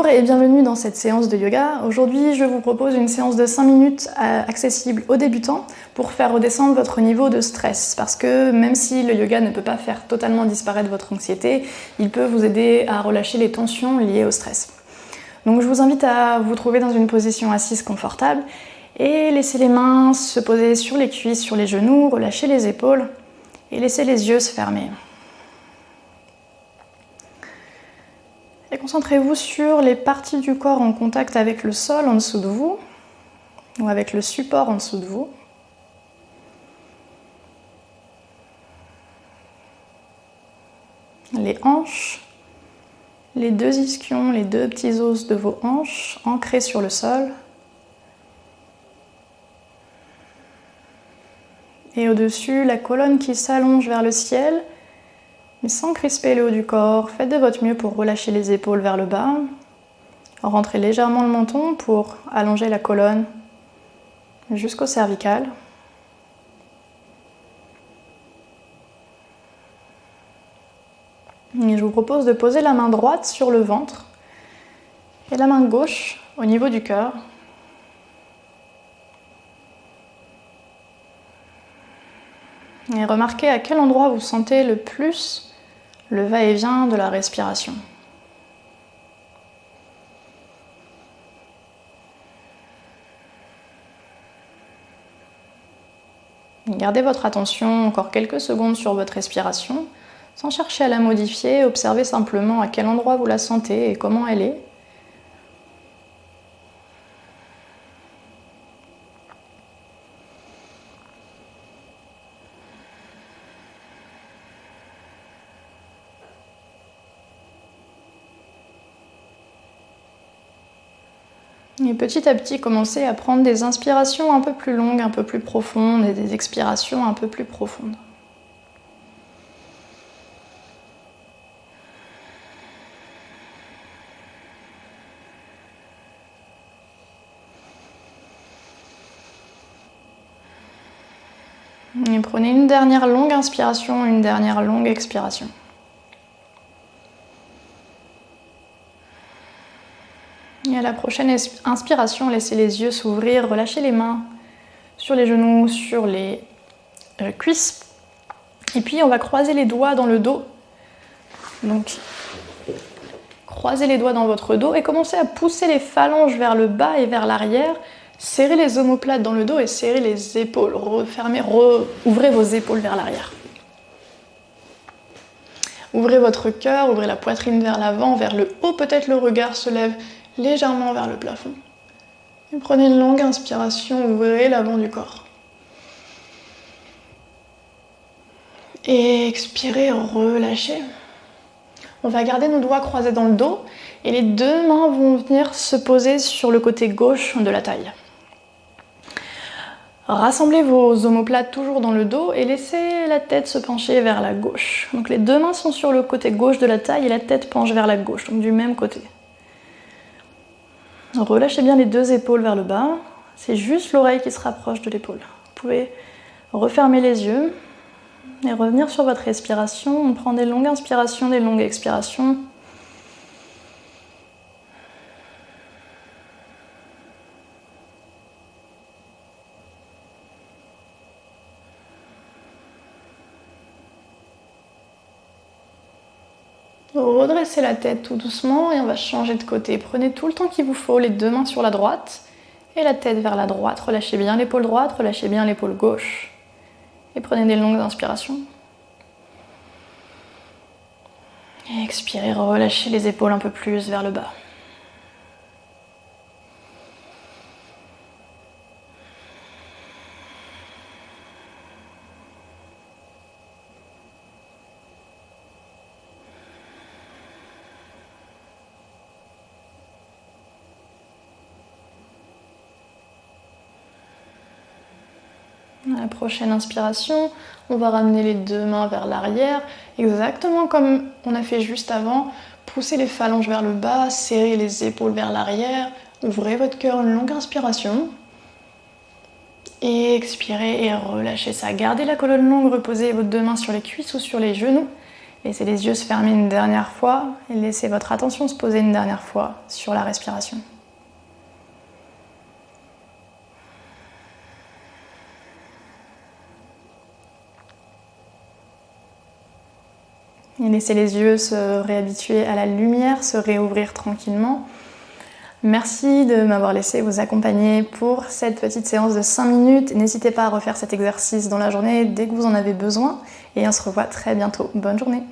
Bonjour et bienvenue dans cette séance de yoga. Aujourd'hui, je vous propose une séance de 5 minutes accessible aux débutants pour faire redescendre votre niveau de stress. Parce que même si le yoga ne peut pas faire totalement disparaître votre anxiété, il peut vous aider à relâcher les tensions liées au stress. Donc je vous invite à vous trouver dans une position assise confortable et laisser les mains se poser sur les cuisses, sur les genoux, relâcher les épaules et laisser les yeux se fermer. Et concentrez-vous sur les parties du corps en contact avec le sol en dessous de vous ou avec le support en dessous de vous. Les hanches, les deux ischions, les deux petits os de vos hanches ancrés sur le sol. Et au-dessus, la colonne qui s'allonge vers le ciel, mais sans crisper le haut du corps. Faites de votre mieux pour relâcher les épaules vers le bas. Rentrez légèrement le menton pour allonger la colonne jusqu'au cervical. Et je vous propose de poser la main droite sur le ventre et la main gauche au niveau du cœur. Et remarquez à quel endroit vous sentez le plus le va-et-vient de la respiration. Gardez votre attention encore quelques secondes sur votre respiration, sans chercher à la modifier, observez simplement à quel endroit vous la sentez et comment elle est. Et petit à petit, commencez à prendre des inspirations un peu plus longues, un peu plus profondes et des expirations un peu plus profondes. Et prenez une dernière longue inspiration, une dernière longue expiration. Et à la prochaine inspiration, laissez les yeux s'ouvrir, relâchez les mains sur les genoux, sur les cuisses. Et puis on va croiser les doigts dans le dos. Donc croisez les doigts dans votre dos et commencez à pousser les phalanges vers le bas et vers l'arrière. Serrez les omoplates dans le dos et serrez les épaules. Ouvrez vos épaules vers l'arrière. Ouvrez votre cœur, ouvrez la poitrine vers l'avant, vers le haut. Peut-être le regard se lève légèrement vers le plafond. Et prenez une longue inspiration, ouvrez l'avant du corps. Et expirez, relâchez. On va garder nos doigts croisés dans le dos et les deux mains vont venir se poser sur le côté gauche de la taille. Rassemblez vos omoplates toujours dans le dos et laissez la tête se pencher vers la gauche. Donc les deux mains sont sur le côté gauche de la taille et la tête penche vers la gauche, donc du même côté. Relâchez bien les deux épaules vers le bas, c'est juste l'oreille qui se rapproche de l'épaule. Vous pouvez refermer les yeux et revenir sur votre respiration. On prend des longues inspirations, des longues expirations. Redressez la tête tout doucement et on va changer de côté. Prenez tout le temps qu'il vous faut, les deux mains sur la droite et la tête vers la droite. Relâchez bien l'épaule droite, relâchez bien l'épaule gauche. Et prenez des longues inspirations. Et expirez, relâchez les épaules un peu plus vers le bas. À la prochaine inspiration, on va ramener les deux mains vers l'arrière, exactement comme on a fait juste avant. Poussez les phalanges vers le bas, serrez les épaules vers l'arrière, ouvrez votre cœur, une longue inspiration. Et expirez et relâchez ça. Gardez la colonne longue, reposez vos deux mains sur les cuisses ou sur les genoux. Laissez les yeux se fermer une dernière fois et laissez votre attention se poser une dernière fois sur la respiration. Et laissez les yeux se réhabituer à la lumière, se réouvrir tranquillement. Merci de m'avoir laissé vous accompagner pour cette petite séance de 5 minutes. N'hésitez pas à refaire cet exercice dans la journée dès que vous en avez besoin. Et on se revoit très bientôt. Bonne journée!